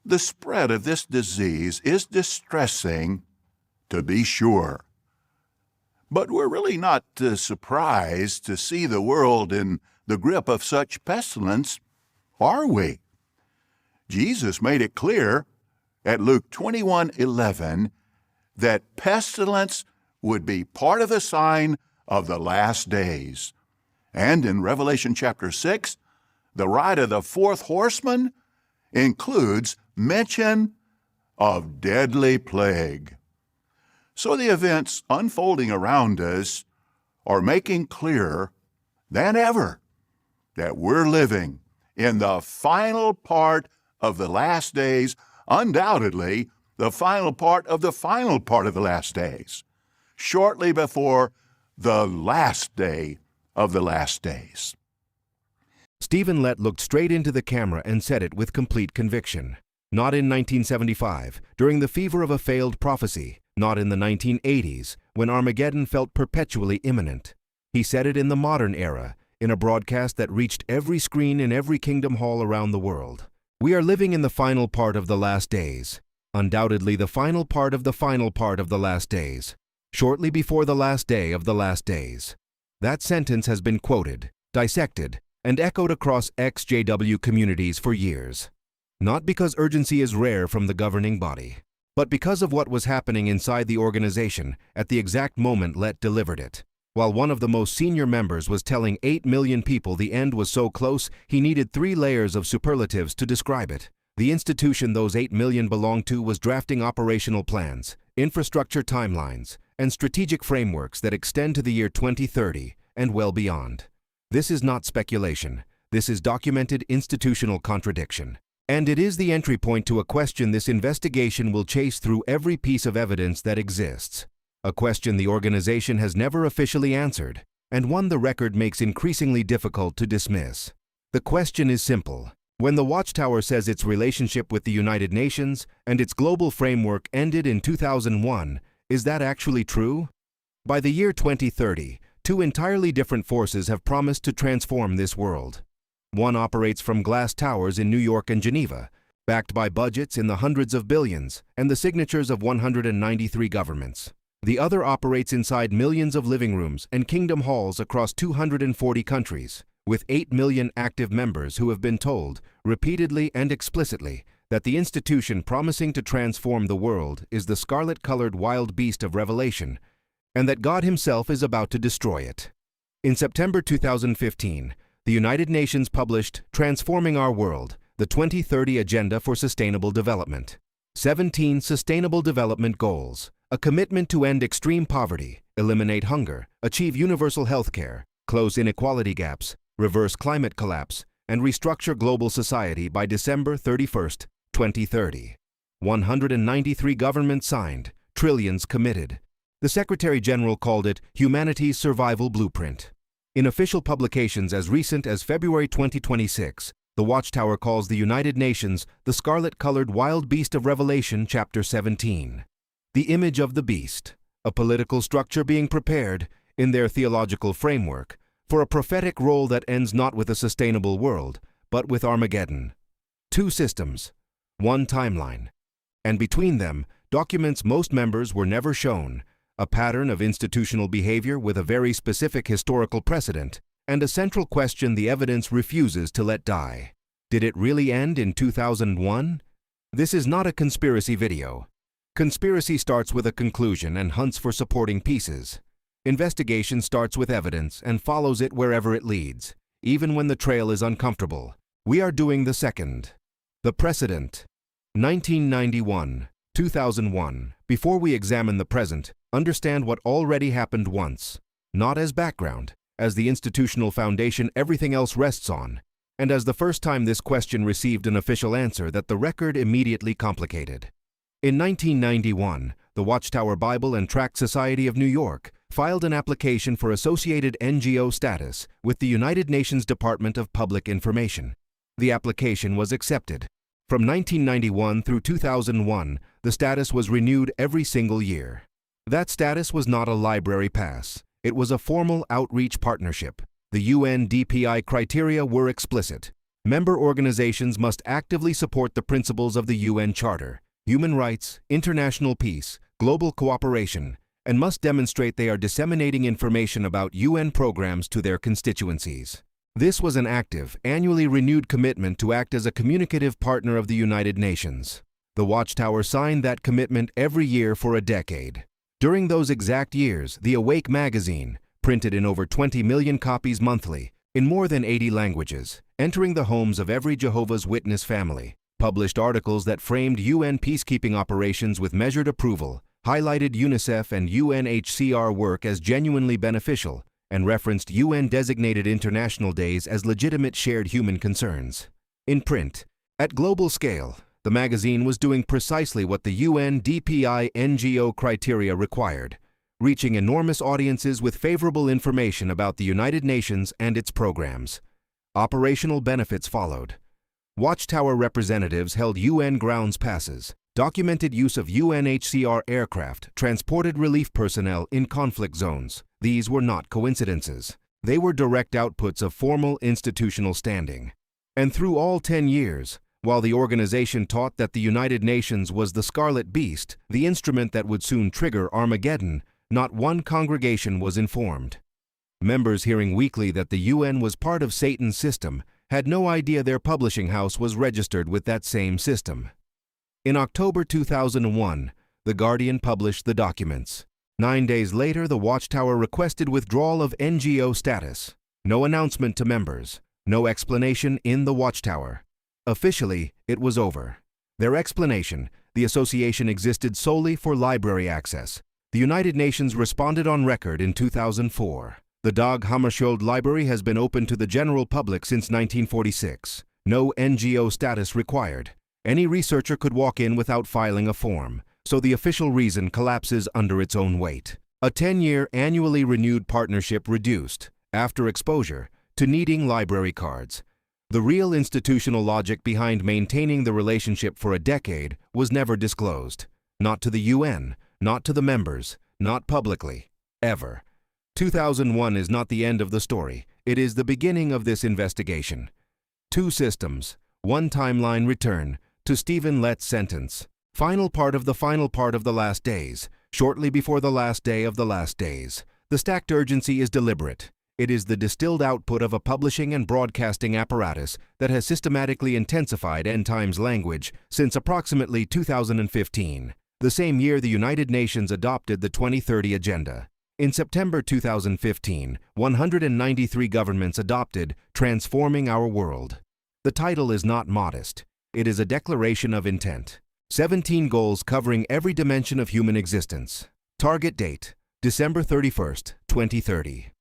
The spread of this disease is distressing, to be sure. But we're really not surprised to see the world in the grip of such pestilence, are we? Jesus made it clear at Luke 21:11 that pestilence would be part of the sign of the last days. And in Revelation chapter 6, the ride of the fourth horseman includes mention of deadly plague. So the events unfolding around us are making clearer than ever that we're living in the final part of the last days, undoubtedly the final part of the final part of the last days, shortly before the last day of the last days. Steven Lett looked straight into the camera and said it with complete conviction. Not in 1975, during the fever of a failed prophecy. Not in the 1980s, when Armageddon felt perpetually imminent. He said it in the modern era, in a broadcast that reached every screen in every kingdom hall around the world. We are living in the final part of the last days. Undoubtedly the final part of the final part of the last days. Shortly before the last day of the last days. That sentence has been quoted, dissected, and echoed across XJW communities for years. Not because urgency is rare from the governing body, but because of what was happening inside the organization at the exact moment Lett delivered it. While one of the most senior members was telling 8 million people the end was so close, he needed 3 layers of superlatives to describe it. The institution those 8 million belonged to was drafting operational plans, infrastructure timelines, and strategic frameworks that extend to the year 2030 and well beyond. This is not speculation. This is documented institutional contradiction. And it is the entry point to a question this investigation will chase through every piece of evidence that exists. A question the organization has never officially answered, and one the record makes increasingly difficult to dismiss. The question is simple. When the Watchtower says its relationship with the United Nations and its global framework ended in 2001, is that actually true? By the year 2030, 2 entirely different forces have promised to transform this world. One operates from glass towers in New York and Geneva, backed by budgets in the hundreds of billions and the signatures of 193 governments. The other operates inside millions of living rooms and kingdom halls across 240 countries, with 8 million active members who have been told, repeatedly and explicitly, that the institution promising to transform the world is the scarlet-colored wild beast of Revelation, and that God Himself is about to destroy it. In September 2015, the United Nations published Transforming Our World, the 2030 Agenda for Sustainable Development. 17 Sustainable Development Goals, a commitment to end extreme poverty, eliminate hunger, achieve universal health care, close inequality gaps, reverse climate collapse, and restructure global society by December 31, 2030. 193 governments signed, trillions committed. The Secretary General called it humanity's survival blueprint. In official publications as recent as February 2026, the Watchtower calls the United Nations the scarlet-colored wild beast of Revelation, chapter 17. The image of the beast, a political structure being prepared, in their theological framework, for a prophetic role that ends not with a sustainable world, but with Armageddon. 2 systems, 1 timeline, and between them, documents most members were never shown, a pattern of institutional behavior with a very specific historical precedent, and a central question the evidence refuses to let die. Did it really end in 2001? This is not a conspiracy video. Conspiracy starts with a conclusion and hunts for supporting pieces. Investigation starts with evidence and follows it wherever it leads, even when the trail is uncomfortable. We are doing the second. The precedent. 1991, 2001. Before we examine the present, understand what already happened once, not as background, as the institutional foundation everything else rests on, and as the first time this question received an official answer that the record immediately complicated. In 1991, the Watchtower Bible and Tract Society of New York filed an application for associated NGO status with the United Nations Department of Public Information. The application was accepted. From 1991 through 2001, the status was renewed every single year. That status was not a library pass. It was a formal outreach partnership. The UN DPI criteria were explicit. Member organizations must actively support the principles of the UN Charter, human rights, international peace, global cooperation, and must demonstrate they are disseminating information about UN programs to their constituencies. This was an active, annually renewed commitment to act as a communicative partner of the United Nations. The Watchtower signed that commitment every year for a decade. During those exact years, the Awake magazine, printed in over 20 million copies monthly, in more than 80 languages, entering the homes of every Jehovah's Witness family, published articles that framed UN peacekeeping operations with measured approval, highlighted UNICEF and UNHCR work as genuinely beneficial, and referenced UN-designated international days as legitimate shared human concerns. In print, at global scale, the magazine was doing precisely what the UN DPI NGO criteria required, reaching enormous audiences with favorable information about the United Nations and its programs. Operational benefits followed. Watchtower representatives held UN grounds passes, documented use of UNHCR aircraft, transported relief personnel in conflict zones. These were not coincidences. They were direct outputs of formal institutional standing. And through all 10 years, while the organization taught that the United Nations was the Scarlet Beast, the instrument that would soon trigger Armageddon, not one congregation was informed. Members hearing weekly that the UN was part of Satan's system had no idea their publishing house was registered with that same system. In October 2001, The Guardian published the documents. 9 days later, the Watchtower requested withdrawal of NGO status. No announcement to members. No explanation in the Watchtower. Officially, it was over. Their explanation, the association existed solely for library access. The United Nations responded on record in 2004. The Dag Hammarskjöld Library has been open to the general public since 1946. No NGO status required. Any researcher could walk in without filing a form, so the official reason collapses under its own weight. A 10-year annually renewed partnership reduced, after exposure, to needing library cards. The real institutional logic behind maintaining the relationship for a decade was never disclosed. Not to the UN, not to the members, not publicly, ever. 2001 is not the end of the story. It is the beginning of this investigation. 2 systems, 1 timeline return to Steven Lett's sentence. Final part of the last days, shortly before the last day of the last days. The stacked urgency is deliberate. It is the distilled output of a publishing and broadcasting apparatus that has systematically intensified end times language since approximately 2015, the same year the United Nations adopted the 2030 Agenda. In September 2015, 193 governments adopted Transforming Our World. The title is not modest. It is a declaration of intent. 17 goals covering every dimension of human existence. Target date, December 31st, 2030.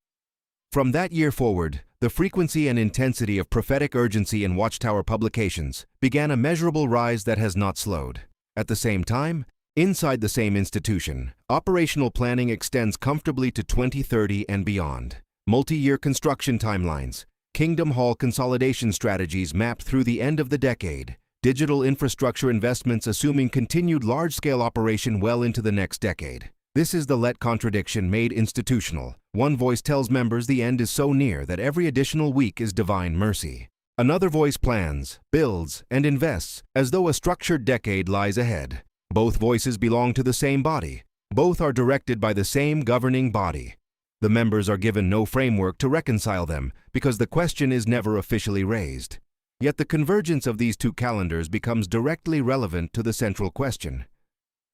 From that year forward, the frequency and intensity of prophetic urgency in Watchtower publications began a measurable rise that has not slowed. At the same time, inside the same institution, operational planning extends comfortably to 2030 and beyond. Multi-year construction timelines, Kingdom Hall consolidation strategies mapped through the end of the decade, digital infrastructure investments assuming continued large-scale operation well into the next decade. This is the Lett contradiction made institutional. One voice tells members the end is so near that every additional week is divine mercy. Another voice plans, builds, and invests as though a structured decade lies ahead. Both voices belong to the same body. Both are directed by the same governing body. The members are given no framework to reconcile them because the question is never officially raised. Yet the convergence of these 2 calendars becomes directly relevant to the central question.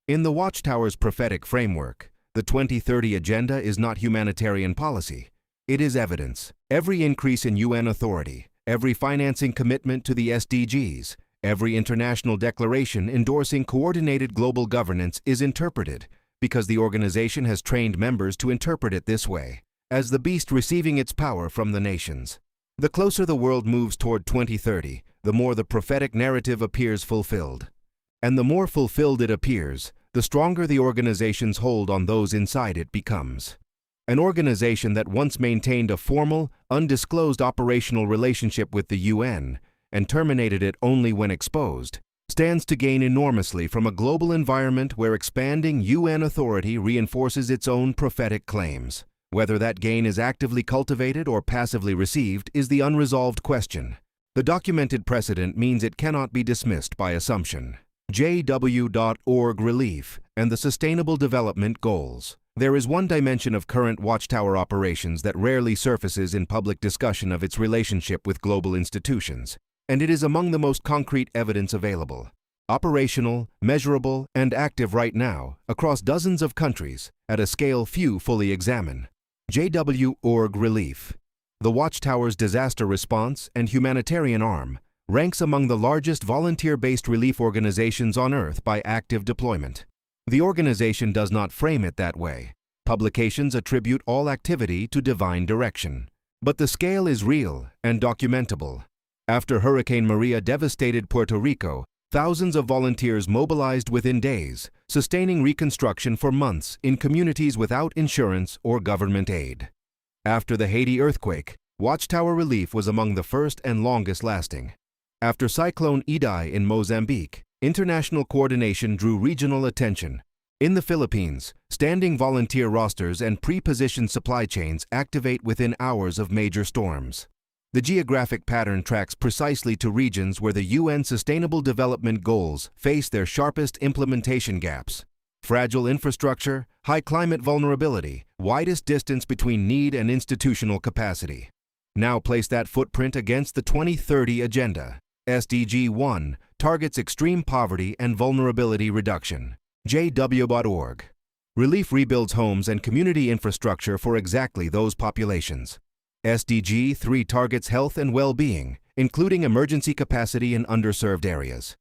In the Watchtower's prophetic framework, the 2030 Agenda is not humanitarian policy. It is evidence. Every increase in UN authority, every financing commitment to the SDGs, every international declaration endorsing coordinated global governance is interpreted, because the organization has trained members to interpret it this way, as the beast receiving its power from the nations. The closer the world moves toward 2030, the more the prophetic narrative appears fulfilled. And the more fulfilled it appears, the stronger the organization's hold on those inside it becomes. An organization that once maintained a formal, undisclosed operational relationship with the UN, and terminated it only when exposed, stands to gain enormously from a global environment where expanding UN authority reinforces its own prophetic claims. Whether that gain is actively cultivated or passively received is the unresolved question. The documented precedent means it cannot be dismissed by assumption. JW.org Relief and the Sustainable Development Goals. There is one dimension of current Watchtower operations that rarely surfaces in public discussion of its relationship with global institutions, and it is among the most concrete evidence available. Operational, measurable, and active right now across dozens of countries at a scale few fully examine. JW.org Relief. The Watchtower's disaster response and humanitarian arm ranks among the largest volunteer-based relief organizations on Earth by active deployment. The organization does not frame it that way. Publications attribute all activity to divine direction. But the scale is real and documentable. After Hurricane Maria devastated Puerto Rico, thousands of volunteers mobilized within days, sustaining reconstruction for months in communities without insurance or government aid. After the Haiti earthquake, Watchtower relief was among the first and longest lasting. After Cyclone Idai in Mozambique, international coordination drew regional attention. In the Philippines, standing volunteer rosters and pre-positioned supply chains activate within hours of major storms. The geographic pattern tracks precisely to regions where the UN Sustainable Development Goals face their sharpest implementation gaps. Fragile infrastructure, high climate vulnerability, widest distance between need and institutional capacity. Now place that footprint against the 2030 Agenda. SDG 1 targets extreme poverty and vulnerability reduction. JW.org. Relief rebuilds homes and community infrastructure for exactly those populations. SDG 3 targets health and well-being, including emergency capacity in underserved areas.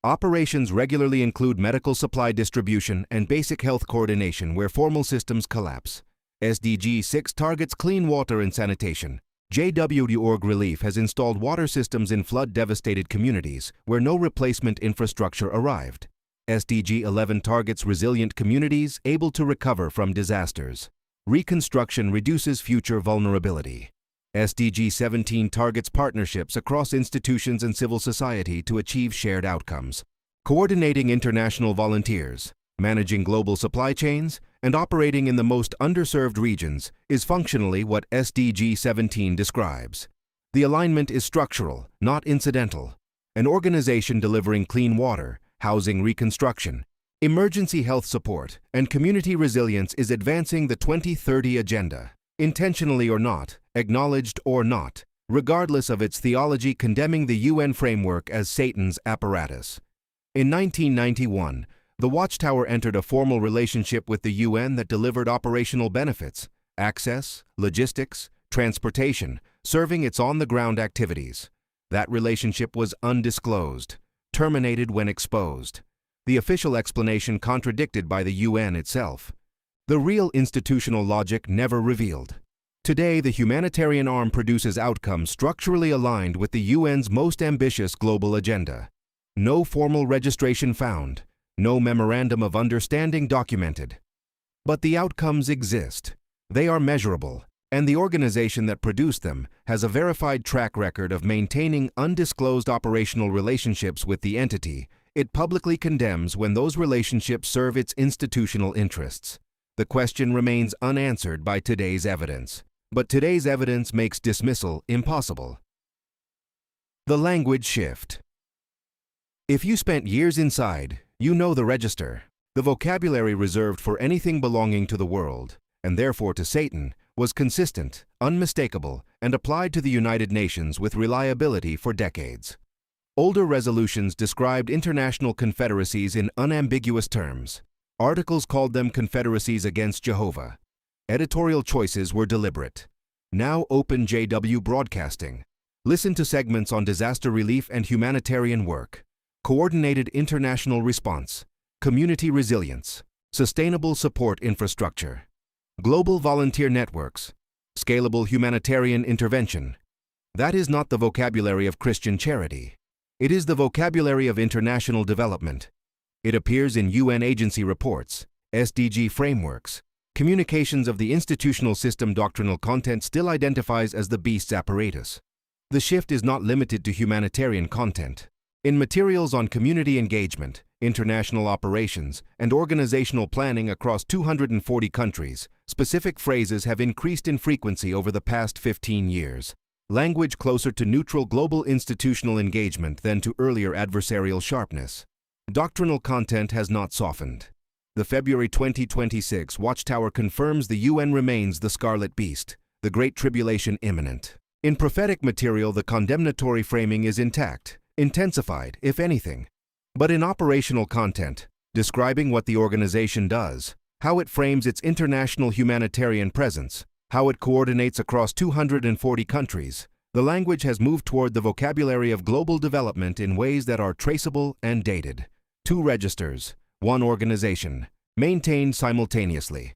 Operations regularly include medical supply distribution and basic health coordination where formal systems collapse. SDG 6 targets clean water and sanitation. JW.org Relief has installed water systems in flood-devastated communities where no replacement infrastructure arrived. SDG 11 targets resilient communities able to recover from disasters. Reconstruction reduces future vulnerability. SDG 17 targets partnerships across institutions and civil society to achieve shared outcomes. Coordinating international volunteers, managing global supply chains, and operating in the most underserved regions is functionally what SDG 17 describes. The alignment is structural, not incidental. An organization delivering clean water, housing reconstruction, emergency health support, and community resilience is advancing the 2030 Agenda, intentionally or not, acknowledged or not, regardless of its theology condemning the UN framework as Satan's apparatus. In 1991, the Watchtower entered a formal relationship with the UN that delivered operational benefits, access, logistics, transportation, serving its on-the-ground activities. That relationship was undisclosed, terminated when exposed. The official explanation contradicted by the UN itself. The real institutional logic never revealed. Today, the humanitarian arm produces outcomes structurally aligned with the UN's most ambitious global agenda. No formal registration found. No memorandum of understanding documented. But the outcomes exist. They are measurable, and the organization that produced them has a verified track record of maintaining undisclosed operational relationships with the entity it publicly condemns when those relationships serve its institutional interests. The question remains unanswered by today's evidence. But today's evidence makes dismissal impossible. The language shift. If you spent years inside, you know the register. The vocabulary reserved for anything belonging to the world, and therefore to Satan, was consistent, unmistakable, and applied to the United Nations with reliability for decades. Older resolutions described international confederacies in unambiguous terms. Articles called them confederacies against Jehovah. Editorial choices were deliberate. Now open JW Broadcasting. Listen to segments on disaster relief and humanitarian work. Coordinated international response, community resilience, sustainable support infrastructure, global volunteer networks, scalable humanitarian intervention. That is not the vocabulary of Christian charity. It is the vocabulary of international development. It appears in UN agency reports, SDG frameworks. Communications of the institutional system doctrinal content still identifies as the beast's apparatus. The shift is not limited to humanitarian content. In materials on community engagement, international operations, and organizational planning across 240 countries, specific phrases have increased in frequency over the past 15 years. language closer to neutral global institutional engagement than to earlier adversarial sharpness. Doctrinal content has not softened. The February 2026 Watchtower confirms the UN remains the scarlet beast, the Great Tribulation imminent. In prophetic material, the condemnatory framing is intact, intensified, if anything. But in operational content, describing what the organization does, how it frames its international humanitarian presence, how it coordinates across 240 countries, the language has moved toward the vocabulary of global development in ways that are traceable and dated. 2 registers, 1 organization, maintained simultaneously.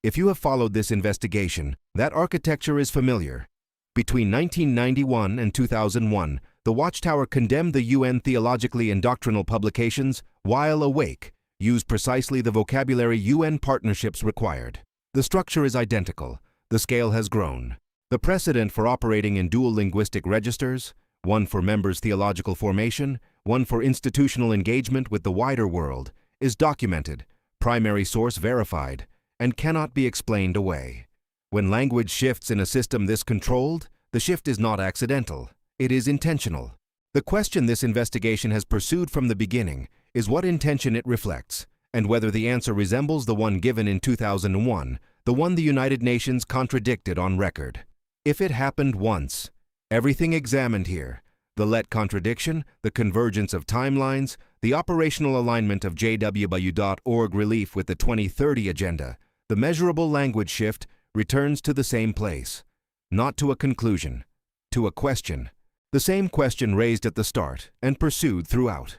If you have followed this investigation, that architecture is familiar. Between 1991 and 2001, the Watchtower condemned the UN theologically and doctrinal publications, while awake, used precisely the vocabulary UN partnerships required. The structure is identical. The scale has grown. The precedent for operating in dual linguistic registers, one for members' theological formation, one for institutional engagement with the wider world, is documented, primary source verified, and cannot be explained away. When language shifts in a system this controlled, the shift is not accidental. It is intentional. The question this investigation has pursued from the beginning is what intention it reflects, and whether the answer resembles the one given in 2001, the one the United Nations contradicted on record. If it happened once, everything examined here, the Lett contradiction, the convergence of timelines, the operational alignment of JW.org relief with the 2030 agenda, the measurable language shift returns to the same place, not to a conclusion, to a question, the same question raised at the start and pursued throughout.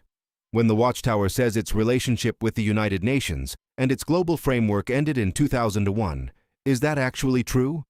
When the Watchtower says its relationship with the United Nations and its global framework ended in 2001, is that actually true?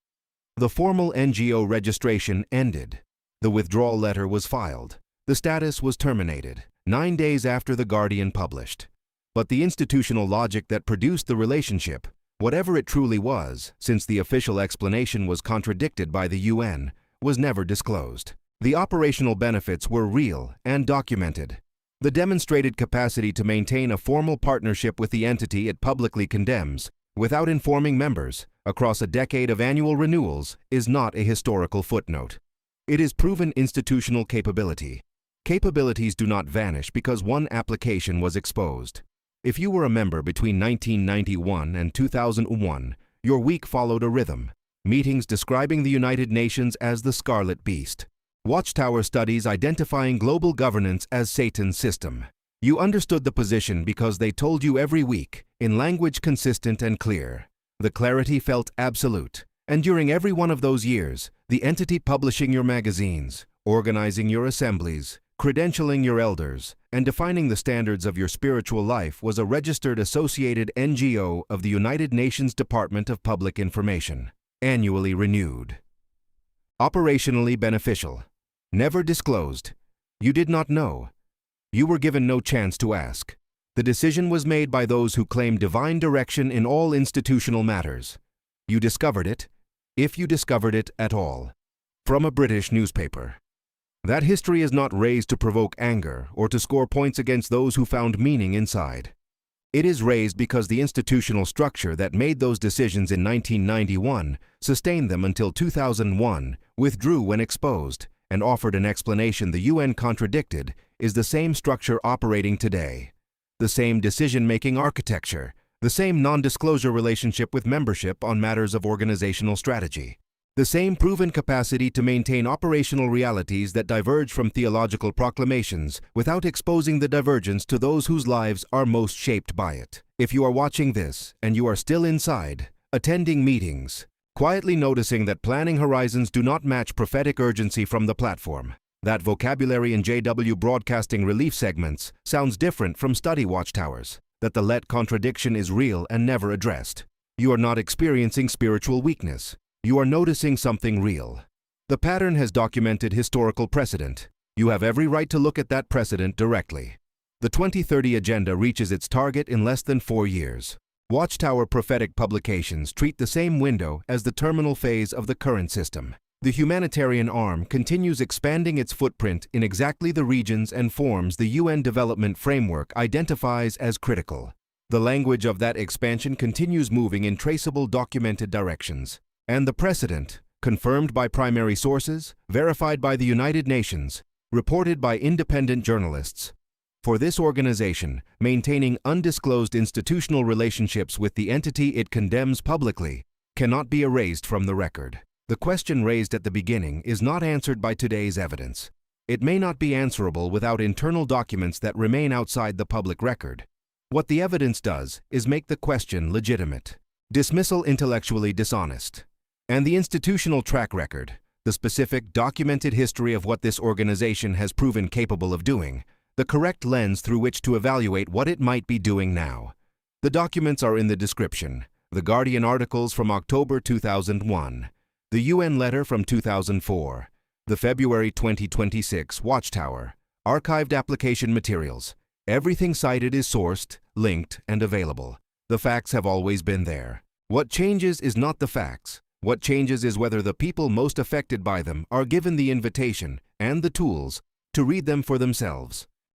The formal NGO registration ended. The withdrawal letter was filed. The status was terminated, 9 days after The Guardian published. But the institutional logic that produced the relationship, whatever it truly was, since the official explanation was contradicted by the UN, was never disclosed. The operational benefits were real and documented. The demonstrated capacity to maintain a formal partnership with the entity it publicly condemns, without informing members, across a decade of annual renewals, is not a historical footnote. It is proven institutional capability. Capabilities do not vanish because one application was exposed. If you were a member between 1991 and 2001, your week followed a rhythm. Meetings describing the United Nations as the Scarlet Beast. Watchtower studies identifying global governance as Satan's system. You understood the position because they told you every week, in language consistent and clear. The clarity felt absolute. And during every one of those years, the entity publishing your magazines, organizing your assemblies, credentialing your elders, and defining the standards of your spiritual life was a registered associated NGO of the United Nations Department of Public Information, annually renewed. Operationally beneficial. Never disclosed. You did not know. You were given no chance to ask. The decision was made by those who claim divine direction in all institutional matters. You discovered it, if you discovered it at all, from a British newspaper. That history is not raised to provoke anger or to score points against those who found meaning inside. It is raised because the institutional structure that made those decisions in 1991, sustained them until 2001, withdrew when exposed, and offered an explanation the UN contradicted, is the same structure operating today. The same decision-making architecture, the same non-disclosure relationship with membership on matters of organizational strategy. The same proven capacity to maintain operational realities that diverge from theological proclamations without exposing the divergence to those whose lives are most shaped by it. If you are watching this and you are still inside, attending meetings, quietly noticing that planning horizons do not match prophetic urgency from the platform, that vocabulary in JW broadcasting relief segments sounds different from study watchtowers, that the Lett contradiction is real and never addressed, you are not experiencing spiritual weakness. You are noticing something real. The pattern has documented historical precedent. You have every right to look at that precedent directly. The 2030 agenda reaches its target in less than 4 years. Watchtower prophetic publications treat the same window as the terminal phase of the current system. The humanitarian arm continues expanding its footprint in exactly the regions and forms the UN Development Framework identifies as critical. The language of that expansion continues moving in traceable documented directions. And the precedent, confirmed by primary sources, verified by the United Nations, reported by independent journalists. For this organization, maintaining undisclosed institutional relationships with the entity it condemns publicly cannot be erased from the record. The question raised at the beginning is not answered by today's evidence. It may not be answerable without internal documents that remain outside the public record. What the evidence does is make the question legitimate. Dismissal intellectually dishonest. And the institutional track record, the specific documented history of what this organization has proven capable of doing, the correct lens through which to evaluate what it might be doing now. The documents are in the description. The Guardian articles from October 2001, the UN letter from 2004, the February 2026 Watchtower, archived application materials. Everything cited is sourced, linked, and available. The facts have always been there. What changes is not the facts. What changes is whether the people most affected by them are given the invitation and the tools to read them for themselves.